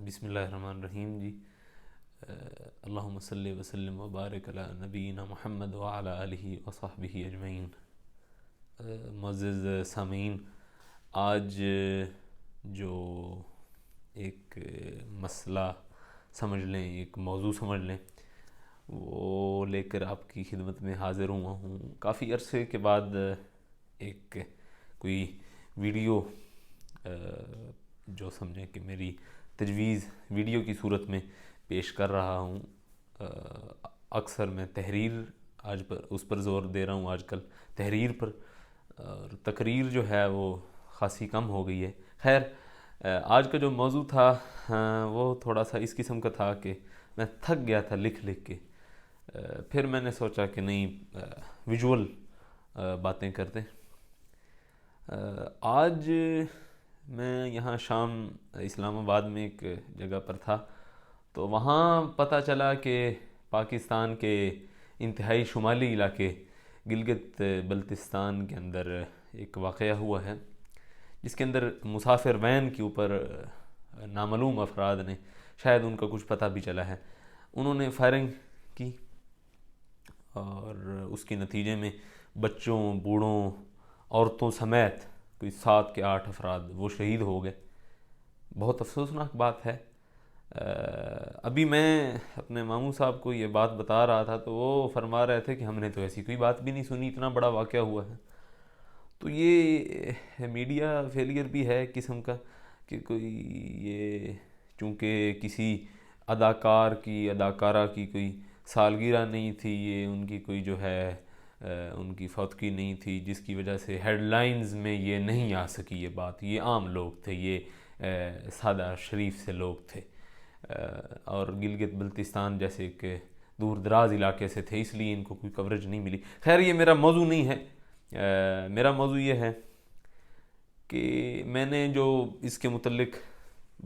بسم اللہ الرحمن الرحیم جی. اللہم صلی وسلم وبارک علی نبینا محمد وعلی آلہ وصحبہ اجمعین. معزز سامعین، آج جو ایک مسئلہ سمجھ لیں، ایک موضوع سمجھ لیں، وہ لے کر آپ کی خدمت میں حاضر ہوا ہوں. کافی عرصے کے بعد ایک کوئی ویڈیو جو سمجھیں کہ میری تجویز ویڈیو کی صورت میں پیش کر رہا ہوں. اکثر میں تحریر آج پر اس پر زور دے رہا ہوں آج کل، تحریر پر، اور تقریر جو ہے وہ خاصی کم ہو گئی ہے. خیر، آج کا جو موضوع تھا وہ تھوڑا سا اس قسم کا تھا کہ میں تھک گیا تھا لکھ کے. پھر میں نے سوچا کہ نہیں، ویژول باتیں کرتے. آج میں یہاں شام اسلام آباد میں ایک جگہ پر تھا، تو وہاں پتہ چلا کہ پاکستان کے انتہائی شمالی علاقے گلگت بلتستان کے اندر ایک واقعہ ہوا ہے، جس کے اندر مسافر وین کے اوپر نامعلوم افراد نے، شاید ان کا کچھ پتہ بھی چلا ہے، انہوں نے فائرنگ کی، اور اس کے نتیجے میں بچوں، بوڑھوں، عورتوں سمیت کوئی 7 کے 8 افراد وہ شہید ہو گئے. بہت افسوسناک بات ہے. ابھی میں اپنے ماموں صاحب کو یہ بات بتا رہا تھا تو وہ فرما رہے تھے کہ ہم نے تو ایسی کوئی بات بھی نہیں سنی، اتنا بڑا واقعہ ہوا ہے. تو یہ میڈیا فیلئر بھی ہے ایک قسم کا، کہ کوئی یہ چونکہ کسی اداکارہ کی کوئی سالگرہ نہیں تھی، یہ ان کی کوئی جو ہے ان کی فوتگی نہیں تھی، جس کی وجہ سے ہیڈ لائنز میں یہ نہیں آ سکی یہ بات. یہ عام لوگ تھے، یہ سادہ شریف سے لوگ تھے، اور گلگت بلتستان جیسے کہ دور دراز علاقے سے تھے، اس لیے ان کو کوئی کوریج نہیں ملی. خیر، یہ میرا موضوع نہیں ہے. میرا موضوع یہ ہے کہ میں نے جو اس کے متعلق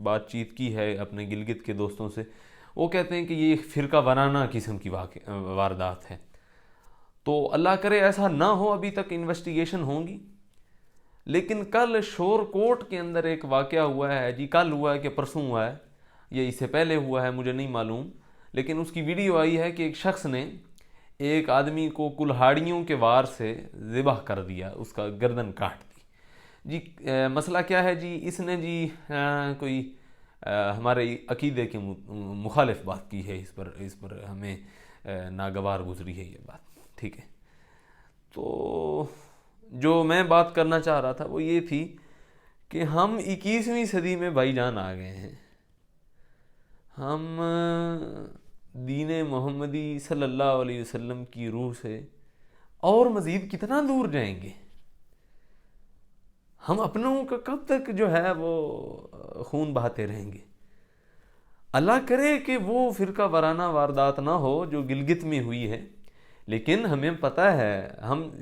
بات چیت کی ہے اپنے گلگت کے دوستوں سے، وہ کہتے ہیں کہ یہ ایک فرقہ وارانہ قسم کی واردات ہے. تو اللہ کرے ایسا نہ ہو، ابھی تک انویسٹیگیشن ہوں گی. لیکن کل شور کوٹ کے اندر ایک واقعہ ہوا ہے جی، کل ہوا ہے کہ پرسوں ہوا ہے، یا اس سے پہلے ہوا ہے، مجھے نہیں معلوم، لیکن اس کی ویڈیو آئی ہے کہ ایک شخص نے ایک آدمی کو کلہاڑیوں کے وار سے ذبح کر دیا، اس کا گردن کاٹ دی. جی مسئلہ کیا ہے جی؟ اس نے جی کوئی ہمارے عقیدے کے مخالف بات کی ہے، اس پر ہمیں ناگوار گزری ہے یہ بات. ٹھیک ہے، تو جو میں بات کرنا چاہ رہا تھا وہ یہ تھی کہ ہم 21ویں صدی میں بھائی جان آ گئے ہیں. ہم دین محمدی صلی اللہ علیہ وسلم کی روح سے اور مزید کتنا دور جائیں گے؟ ہم اپنوں کا کب تک جو ہے وہ خون بہاتے رہیں گے؟ اللہ کرے کہ وہ فرقہ وارانہ واردات نہ ہو جو گلگت میں ہوئی ہے. لیکن ہمیں پتہ ہے،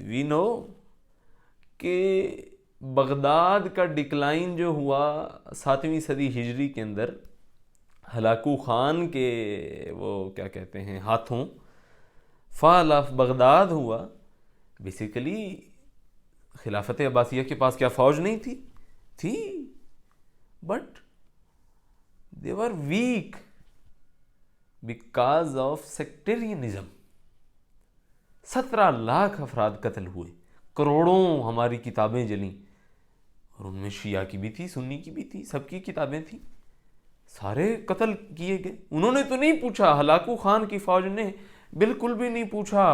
وی نو کہ بغداد کا ڈکلائن جو ہوا 7ویں صدی ہجری کے اندر ہلاکو خان کے وہ کیا کہتے ہیں ہاتھوں، فال آف بغداد ہوا. بیسیکلی خلافت عباسیہ کے پاس کیا فوج نہیں تھی، but they were weak because of sectarianism. 17 lakh افراد قتل ہوئے، کروڑوں ہماری کتابیں جلیں، اور ان میں شیعہ کی بھی تھی، سنی کی بھی تھی، سب کی کتابیں تھیں، سارے قتل کیے گئے. انہوں نے تو نہیں پوچھا، ہلاکو خان کی فوج نے بالکل بھی نہیں پوچھا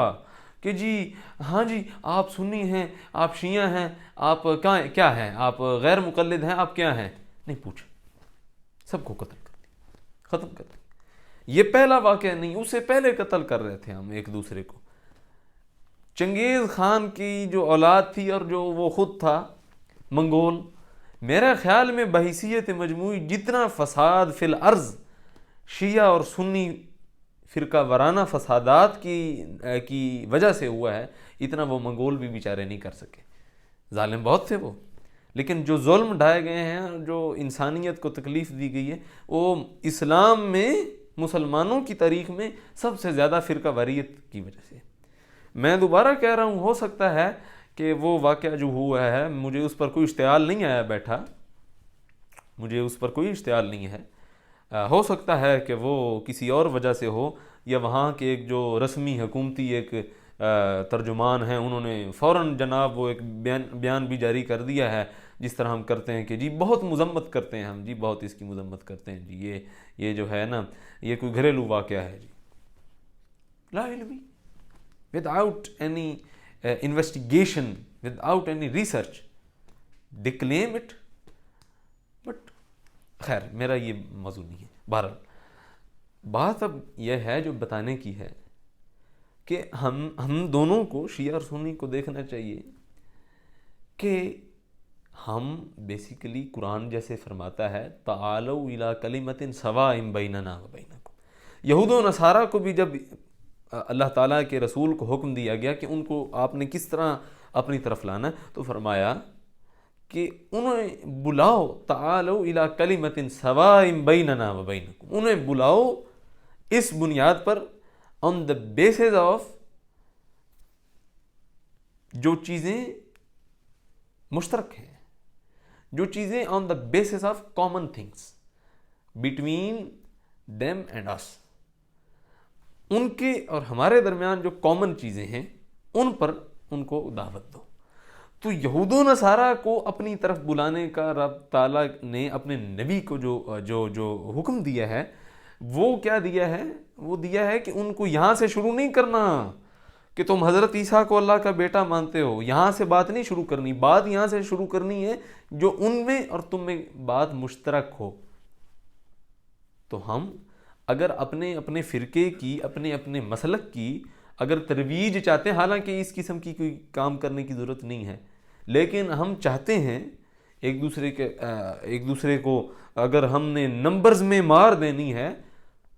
کہ جی ہاں جی آپ سنی ہیں، آپ شیعہ ہیں، آپ کیا ہیں، آپ غیر مقلد ہیں، آپ کیا ہیں. نہیں پوچھا، سب کو قتل کر دیا، ختم کر دیا. یہ پہلا واقعہ نہیں، اس سے پہلے قتل کر رہے تھے ہم ایک دوسرے کو. چنگیز خان کی جو اولاد تھی اور جو وہ خود تھا منگول، میرے خیال میں بحیثیت مجموعی جتنا فساد فی الارض شیعہ اور سنی فرقہ وارانہ فسادات کی وجہ سے ہوا ہے، اتنا وہ منگول بھی بیچارے نہیں کر سکے. ظالم بہت تھے وہ، لیکن جو ظلم ڈھائے گئے ہیں، جو انسانیت کو تکلیف دی گئی ہے، وہ اسلام میں، مسلمانوں کی تاریخ میں سب سے زیادہ فرقہ واریت کی وجہ سے. میں دوبارہ کہہ رہا ہوں، ہو سکتا ہے کہ وہ واقعہ جو ہوا ہے، مجھے اس پر کوئی اشتعال نہیں آیا بیٹھا، مجھے اس پر کوئی اشتعال نہیں ہے، ہو سکتا ہے کہ وہ کسی اور وجہ سے ہو، یا وہاں کے ایک جو رسمی حکومتی ایک ترجمان ہیں انہوں نے فوراً جناب وہ ایک بیان بھی جاری کر دیا ہے، جس طرح ہم کرتے ہیں کہ جی بہت مذمت کرتے ہیں ہم، جی بہت اس کی مذمت کرتے ہیں، جی یہ جو ہے نا یہ کوئی گھریلو واقعہ ہے، جی لا علمی without any investigation, without any research they claim it. But خیر میرا یہ موضوع نہیں ہے. بہرحال بات اب یہ ہے جو بتانے کی ہے کہ ہم دونوں کو، شیعہ اور سنی کو دیکھنا چاہیے کہ ہم بیسیکلی قرآن جیسے فرماتا ہے تعالوا الی کلمۃ سواء بیننا و بینکم، یہود و نصارہ کو بھی جب اللہ تعالیٰ کے رسول کو حکم دیا گیا کہ ان کو آپ نے کس طرح اپنی طرف لانا، تو فرمایا کہ انہیں بلاؤ تعالوا الی کلمۃ سواء بیننا و بینکم، انہیں بلاؤ اس بنیاد پر آن دا بیسس آف جو چیزیں مشترک ہیں، جو چیزیں on the basis of common things between them and us, ان کے اور ہمارے درمیان جو کامن چیزیں ہیں ان پر ان کو دعوت دو. تو یہود و نصارہ کو اپنی طرف بلانے کا رب تعالیٰ نے اپنے نبی کو جو حکم دیا ہے وہ کیا دیا ہے؟ وہ دیا ہے کہ ان کو یہاں سے شروع نہیں کرنا کہ تم حضرت عیسیٰ کو اللہ کا بیٹا مانتے ہو، یہاں سے بات نہیں شروع کرنی، بات یہاں سے شروع کرنی ہے جو ان میں اور تم میں بات مشترک ہو. تو ہم اگر اپنے فرقے کی، اپنے مسلک کی اگر ترویج چاہتے ہیں، حالانکہ اس قسم کی کوئی کام کرنے کی ضرورت نہیں ہے، لیکن ہم چاہتے ہیں ایک دوسرے کو اگر ہم نے نمبرز میں مار دینی ہے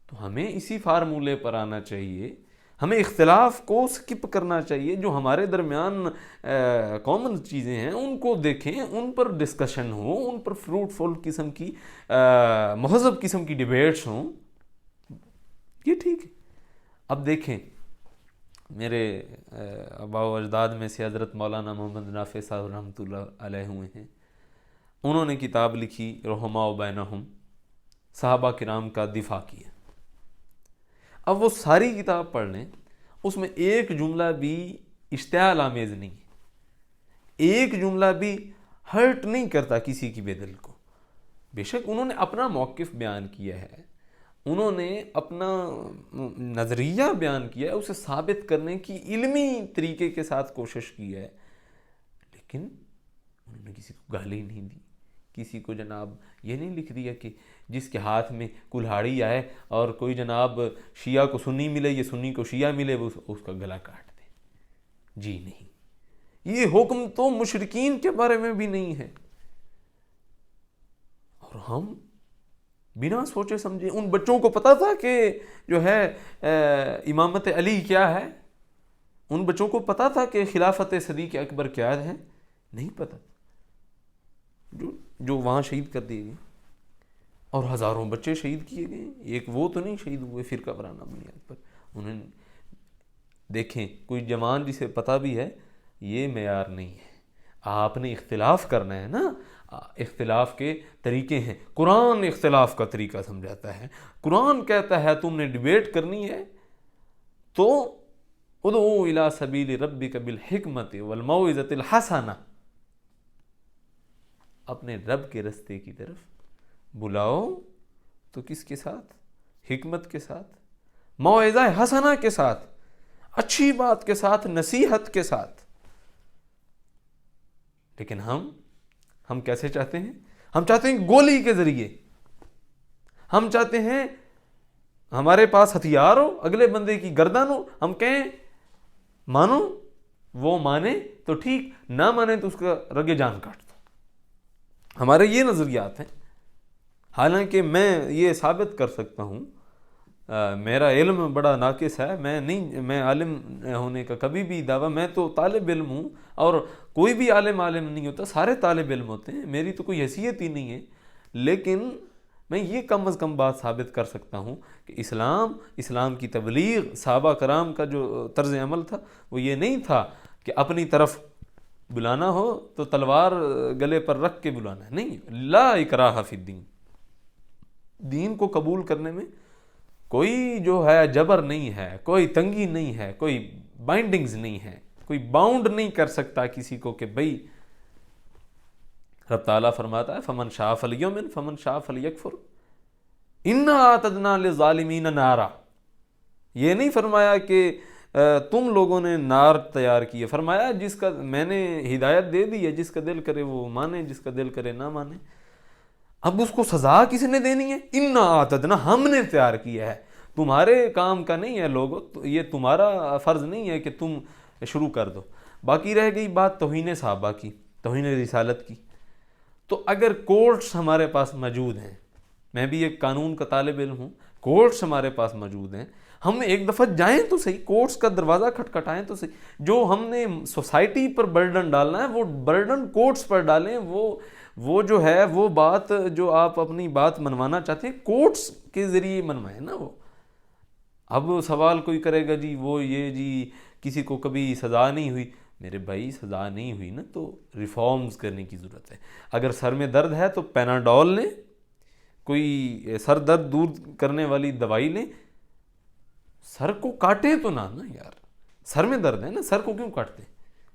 تو ہمیں اسی فارمولے پر آنا چاہیے، ہمیں اختلاف کو سکپ کرنا چاہیے، جو ہمارے درمیان کامن چیزیں ہیں ان کو دیکھیں، ان پر ڈسکشن ہو، ان پر فروٹفل قسم کی مہذب قسم کی ڈیبیٹس ہوں، یہ ٹھیک ہے. اب دیکھیں میرے آباء و اجداد میں سے حضرت مولانا محمد نافع صاحب رحمۃ اللہ علیہ ہوئے ہیں، انہوں نے کتاب لکھی رحماء بینہم، صحابہ کرام کا دفاع کیا. اب وہ ساری کتاب پڑھ لیں، اس میں ایک جملہ بھی اشتعال آمیز نہیں ہے، ایک جملہ بھی ہرٹ نہیں کرتا کسی کی بے دل کو. بے شک انہوں نے اپنا موقف بیان کیا ہے، انہوں نے اپنا نظریہ بیان کیا ہے، اسے ثابت کرنے کی علمی طریقے کے ساتھ کوشش کی ہے، لیکن انہوں نے کسی کو گالی نہیں دی، کسی کو جناب یہ نہیں لکھ دیا کہ جس کے ہاتھ میں کلہاڑی آئے اور کوئی جناب شیعہ کو سنی ملے یا سنی کو شیعہ ملے وہ اس کا گلا کاٹ دے. جی نہیں، یہ حکم تو مشرکین کے بارے میں بھی نہیں ہے. اور ہم بنا سوچے سمجھے، ان بچوں کو پتا تھا کہ جو ہے امامت علی کیا ہے، ان بچوں کو پتا تھا کہ خلافت صدیق اکبر کیا ہے؟ نہیں پتا. جو وہاں شہید کر دیے گئے اور ہزاروں بچے شہید کیے گئے، ایک وہ تو نہیں شہید ہوئے فرقہ وارانہ بنیاد پر. انہیں دیکھیں کوئی جوان جسے پتہ بھی ہے یہ معیار نہیں ہے، آپ نے اختلاف کرنا ہے نا، اختلاف کے طریقے ہیں. قرآن اختلاف کا طریقہ سمجھاتا ہے، قرآن کہتا ہے تم نے ڈیبیٹ کرنی ہے تو ادعو الی سبیل ربک بالحکمت والموعظۃ الحسنہ، اپنے رب کے رستے کی طرف بلاؤ تو کس کے ساتھ؟ حکمت کے ساتھ، موعظہ حسنہ کے ساتھ، اچھی بات کے ساتھ، نصیحت کے ساتھ. لیکن ہم کیسے چاہتے ہیں؟ ہم چاہتے ہیں گولی کے ذریعے، ہم چاہتے ہیں ہمارے پاس ہتھیار ہو، اگلے بندے کی گردن ہو، ہم کہیں مانو، وہ مانے تو ٹھیک، نہ مانے تو اس کا رگے جان کاٹ دو. ہمارے یہ نظریات ہیں. حالانکہ میں یہ ثابت کر سکتا ہوں، میرا علم بڑا ناقص ہے، میں عالم ہونے کا کبھی بھی دعویٰ، میں تو طالب علم ہوں، اور کوئی بھی عالم نہیں ہوتا، سارے طالب علم ہوتے ہیں، میری تو کوئی حیثیت ہی نہیں ہے. لیکن میں یہ کم از کم بات ثابت کر سکتا ہوں کہ اسلام کی تبلیغ، صحابہ کرام کا جو طرز عمل تھا وہ یہ نہیں تھا کہ اپنی طرف بلانا ہو تو تلوار گلے پر رکھ کے بلانا ہے. نہیں، لا اکراہ فی الدین. دین کو قبول کرنے میں کوئی جو ہے جبر نہیں ہے, کوئی تنگی نہیں ہے, کوئی بائنڈنگز نہیں ہے, کوئی باؤنڈ نہیں کر سکتا کسی کو کہ بھئی. رب تعالیٰ فرماتا ہے فمن شاء فلیؤمن فمن شاء فلیکفر انا اعتدنا للظالمین نارا. یہ نہیں فرمایا کہ تم لوگوں نے نار تیار کی ہے, فرمایا جس کا میں نے ہدایت دے دی ہے, جس کا دل کرے وہ مانے, جس کا دل کرے نہ مانے. اب اس کو سزا کس نے دینی ہے؟ انا اعتدنا, ہم نے تیار کیا ہے, تمہارے کام کا نہیں ہے لوگوں, یہ تمہارا فرض نہیں ہے کہ تم شروع کر دو. باقی رہ گئی بات توہین صحابہ کی, توہین رسالت کی. تو اگر کورٹس ہمارے پاس موجود ہیں, میں بھی ایک قانون کا طالب علم ہوں, کورٹس ہمارے پاس موجود ہیں, ہم ایک دفعہ جائیں تو صحیح, کورٹس کا دروازہ کھٹکھٹائیں تو صحیح. جو ہم نے سوسائٹی پر برڈن ڈالنا ہے وہ برڈن کورٹس پر ڈالیں. وہ جو ہے وہ بات جو آپ اپنی بات منوانا چاہتے ہیں کورٹس کے ذریعے منوائیں نا. وہ اب سوال کوئی کرے گا جی وہ یہ جی کسی کو کبھی سزا نہیں ہوئی. میرے بھائی سزا نہیں ہوئی نا تو ریفارمز کرنے کی ضرورت ہے. اگر سر میں درد ہے تو پیناڈول لیں, کوئی سر درد دور کرنے والی دوائی لیں. سر کو کاٹیں تو نہ نا یار, سر میں درد ہے نا, سر کو کیوں کاٹتے ہیں؟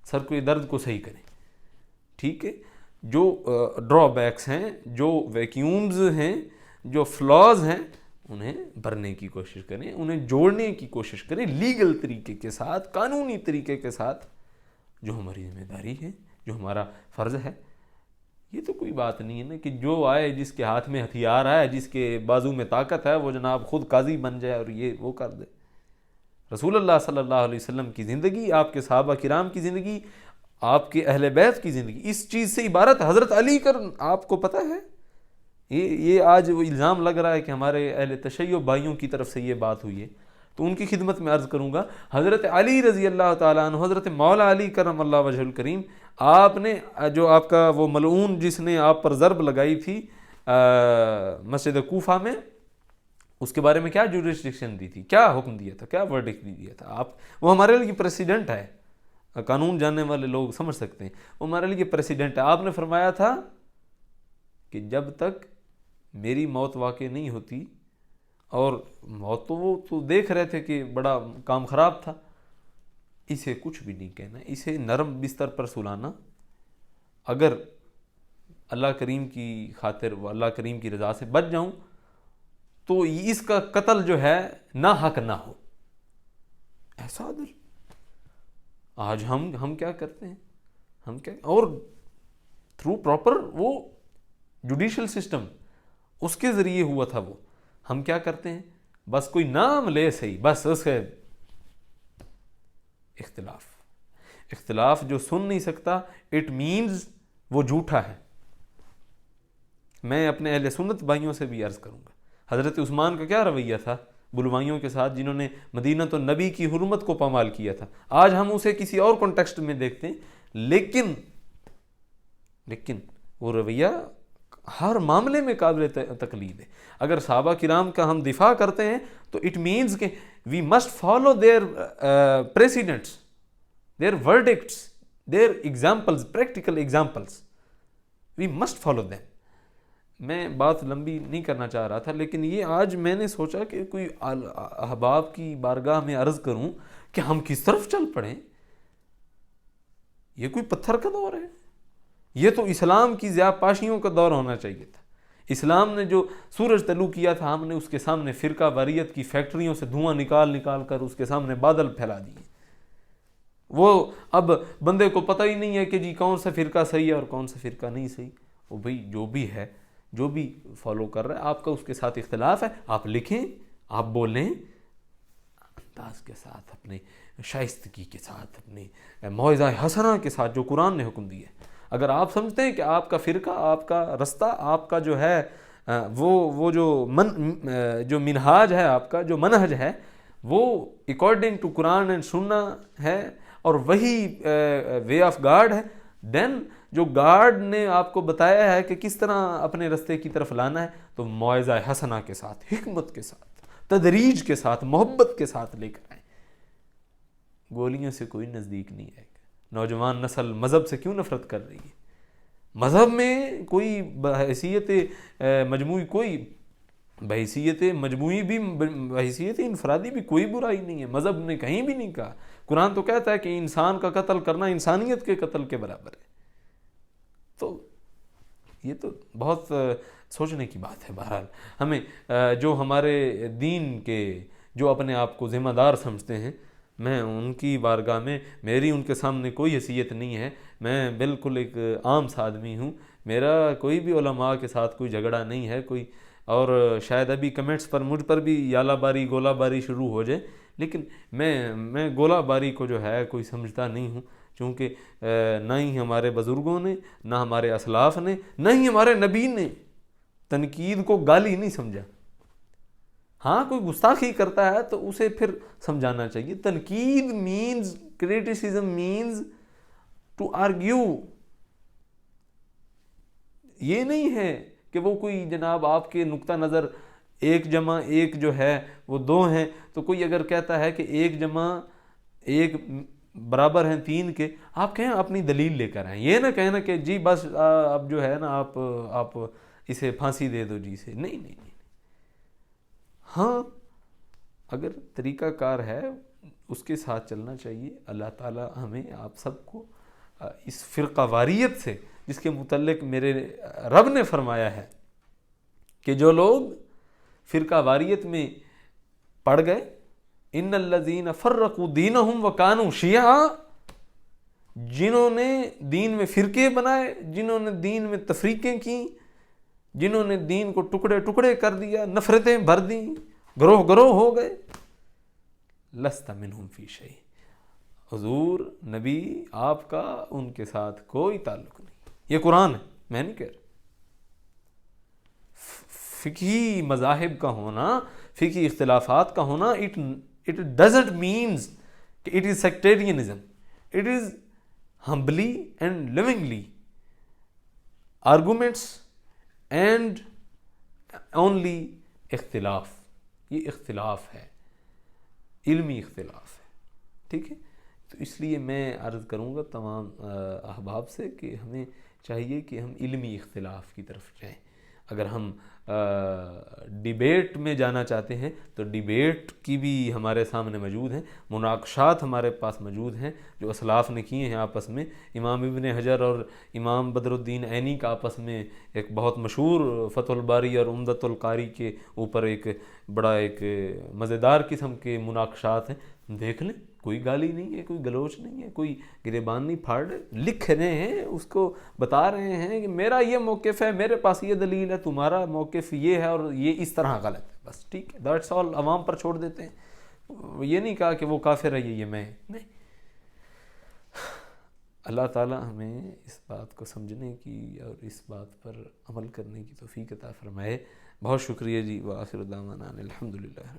سر کو یہ درد کو صحیح کریں. ٹھیک ہے, جو ڈرا بیکس ہیں, جو ویکیومز ہیں, جو فلاز ہیں, انہیں بھرنے کی کوشش کریں, انہیں جوڑنے کی کوشش کریں لیگل طریقے کے ساتھ, قانونی طریقے کے ساتھ, جو ہماری ذمہ داری ہے, جو ہمارا فرض ہے. یہ تو کوئی بات نہیں ہے نا کہ جو آئے, جس کے ہاتھ میں ہتھیار آئے, جس کے بازو میں طاقت ہے, وہ جناب خود قاضی بن جائے اور یہ وہ کر دے. رسول اللہ صلی اللہ علیہ وسلم کی زندگی, آپ کے صحابہ کرام کی زندگی, آپ کے اہل بیت کی زندگی اس چیز سے عبارت. حضرت علی کا آپ کو پتہ ہے, یہ آج وہ الزام لگ رہا ہے کہ ہمارے اہل تشیع بھائیوں کی طرف سے یہ بات ہوئی ہے, تو ان کی خدمت میں عرض کروں گا, حضرت علی رضی اللہ تعالیٰ عنہ, حضرت مولا علی کرم اللہ وجہ الکریم, آپ نے جو آپ کا وہ ملعون جس نے آپ پر ضرب لگائی تھی مسجد کوفہ میں, اس کے بارے میں کیا جوریسڈکشن دی تھی, کیا حکم دیا تھا, کیا ورڈکٹ دیا تھا؟ آپ, وہ ہمارے لیے پریسیڈنٹ ہے, قانون جاننے والے لوگ سمجھ سکتے ہیں, وہ ہمارے لیے پریسیڈنٹ ہے. آپ نے فرمایا تھا کہ جب تک میری موت واقع نہیں ہوتی, اور موت تو وہ تو دیکھ رہے تھے کہ بڑا کام خراب تھا, اسے کچھ بھی نہیں کہنا, اسے نرم بستر پر سلانا. اگر اللہ کریم کی خاطر و اللہ کریم کی رضا سے بچ جاؤں تو اس کا قتل جو ہے نا حق نہ ہو. ایسا عدل آج ہم کیا کرتے ہیں, ہم کیا, اور تھرو پراپر وہ جوڈیشل سسٹم اس کے ذریعے ہوا تھا وہ, ہم کیا کرتے ہیں, بس کوئی نام لے صحیح, بس اس کے اختلاف جو سن نہیں سکتا اٹ مینز وہ جھوٹا ہے. میں اپنے اہل سنت بھائیوں سے بھی عرض کروں گا, حضرت عثمان کا کیا رویہ تھا بلوائیوں کے ساتھ, جنہوں نے مدینہ تو نبی کی حرمت کو پامال کیا تھا. آج ہم اسے کسی اور کانٹیکسٹ میں دیکھتے ہیں, لیکن وہ رویہ ہر معاملے میں قابل تقلید ہے. اگر صحابہ کرام کا ہم دفاع کرتے ہیں تو اٹ مینز کہ we must follow their precedents, their verdicts, their examples, practical examples, we must follow them. میں بات لمبی نہیں کرنا چاہ رہا تھا, لیکن یہ آج میں نے سوچا کہ کوئی احباب کی بارگاہ میں عرض کروں کہ ہم کس طرف چل پڑیں. یہ کوئی پتھر کا دور ہے, یہ تو اسلام کی ضیاء پاشیوں کا دور ہونا چاہیے تھا. اسلام نے جو سورج طلوع کیا تھا, ہم نے اس کے سامنے فرقہ واریت کی فیکٹریوں سے دھواں نکال کر اس کے سامنے بادل پھیلا دیے. وہ اب بندے کو پتہ ہی نہیں ہے کہ جی کون سا فرقہ صحیح ہے اور کون سا فرقہ نہیں صحیح. وہ بھئی جو بھی ہے, جو بھی فالو کر رہا ہے, آپ کا اس کے ساتھ اختلاف ہے, آپ لکھیں, آپ بولیں انداز کے ساتھ, اپنے شائستگی کے ساتھ, اپنے موعظہ حسنہ کے ساتھ جو قرآن نے حکم دی ہے. اگر آپ سمجھتے ہیں کہ آپ کا فرقہ, آپ کا رستہ, آپ کا جو ہے وہ جو منہاج ہے, آپ کا جو منہج ہے وہ اکارڈنگ ٹو قرآن اینڈ سنہ ہے اور وہی وے آف گاڈ ہے, دین جو گاڈ نے آپ کو بتایا ہے کہ کس طرح اپنے رستے کی طرف لانا ہے, تو موعظہ حسنہ کے ساتھ, حکمت کے ساتھ, تدریج کے ساتھ, محبت کے ساتھ لے کر آئیں. گولیوں سے کوئی نزدیک نہیں آئے گا. نوجوان نسل مذہب سے کیوں نفرت کر رہی ہے؟ مذہب میں کوئی حیثیت مجموعی کوئی بحیثیت مجموعی بھی بحیثیت انفرادی بھی کوئی برائی نہیں ہے، مذہب نے کہیں بھی نہیں کہا. قرآن تو کہتا ہے کہ انسان کا قتل کرنا انسانیت کے قتل کے برابر ہے. تو یہ تو بہت سوچنے کی بات ہے. بہرحال ہمیں جو ہمارے دین کے جو اپنے آپ کو ذمہ دار سمجھتے ہیں، میں ان کی بارگاہ میں میری ان کے سامنے کوئی حیثیت نہیں ہے. میں بالکل ایک عام سا آدمی ہوں. میرا کوئی بھی علماء کے ساتھ کوئی جھگڑا نہیں ہے کوئی، اور شاید ابھی کمنٹس پر مجھ پر بھی یالہ باری گولہ باری شروع ہو جائے، لیکن میں گولہ باری کو جو ہے کوئی سمجھتا نہیں ہوں، چونکہ نہ ہی ہمارے بزرگوں نے، نہ ہمارے اسلاف نے، نہ ہی ہمارے نبی نے تنقید کو گالی نہیں سمجھا. ہاں کوئی گستاخی کرتا ہے تو اسے پھر سمجھانا چاہیے. تنقید means criticism means to argue. یہ نہیں ہے کہ وہ کوئی جناب آپ کے نقطہ نظر 1+1 جو ہے وہ 2 ہیں، تو کوئی اگر کہتا ہے کہ 1+1 برابر ہیں 3 کے، آپ کہیں اپنی دلیل لے کر آئیں. یہ نہ کہنا کہ جی بس اب جو ہے نا آپ اسے پھانسی دے دو جی سے. نہیں. ہاں اگر طریقہ کار ہے اس کے ساتھ چلنا چاہیے. اللہ تعالی ہمیں آپ سب کو اس فرقہ واریت سے، جس کے متعلق میرے رب نے فرمایا ہے کہ جو لوگ فرقہ واریت میں پڑ گئے، ان الذین فرقوا دینہم وکانوا شیعا، جنہوں نے دین میں فرقے بنائے، جنہوں نے دین میں تفریقیں کی، جنہوں نے دین کو ٹکڑے ٹکڑے کر دیا، نفرتیں بھر دیں، گروہ گروہ ہو گئے، لست منہم فی شیء، حضور نبی آپ کا ان کے ساتھ کوئی تعلق نہیں. یہ قرآن ہے، میں نہیں کہہ رہا. فقہی مذاہب کا ہونا، فقہی اختلافات کا ہونا، it doesn't means کہ it is sectarianism. It is humbly and lovingly arguments and only اختلاف. یہ اختلاف ہے، علمی اختلاف ہے. ٹھیک ہے، تو اس لیے میں عرض کروں گا تمام احباب سے کہ ہمیں چاہیے کہ ہم علمی اختلاف کی طرف جائیں. اگر ہم ڈیبیٹ میں جانا چاہتے ہیں تو ڈیبیٹ کی بھی ہمارے سامنے موجود ہیں، مناقشات ہمارے پاس موجود ہیں جو اسلاف نے کیے ہیں آپس میں. امام ابن حجر اور امام بدر الدین عینی کا آپس میں ایک بہت مشہور فتح الباری اور عمدۃ القاری کے اوپر ایک بڑا ایک مزیدار قسم کے مناقشات ہیں. دیکھ لیں، کوئی گالی نہیں ہے، کوئی گلوچ نہیں ہے، کوئی گریبان نہیں پھاڑ رہے، لکھ رہے ہیں، اس کو بتا رہے ہیں کہ میرا یہ موقف ہے، میرے پاس یہ دلیل ہے، تمہارا موقف یہ ہے اور یہ اس طرح غلط ہے. بس ٹھیک ہے، دیٹس آل. عوام پر چھوڑ دیتے ہیں. یہ نہیں کہا کہ وہ کافر ہے یہ میں نہیں. اللہ تعالی ہمیں اس بات کو سمجھنے کی اور اس بات پر عمل کرنے کی توفیق عطا فرمائے. بہت شکریہ جی. وآخر دعوانا الحمدللہ.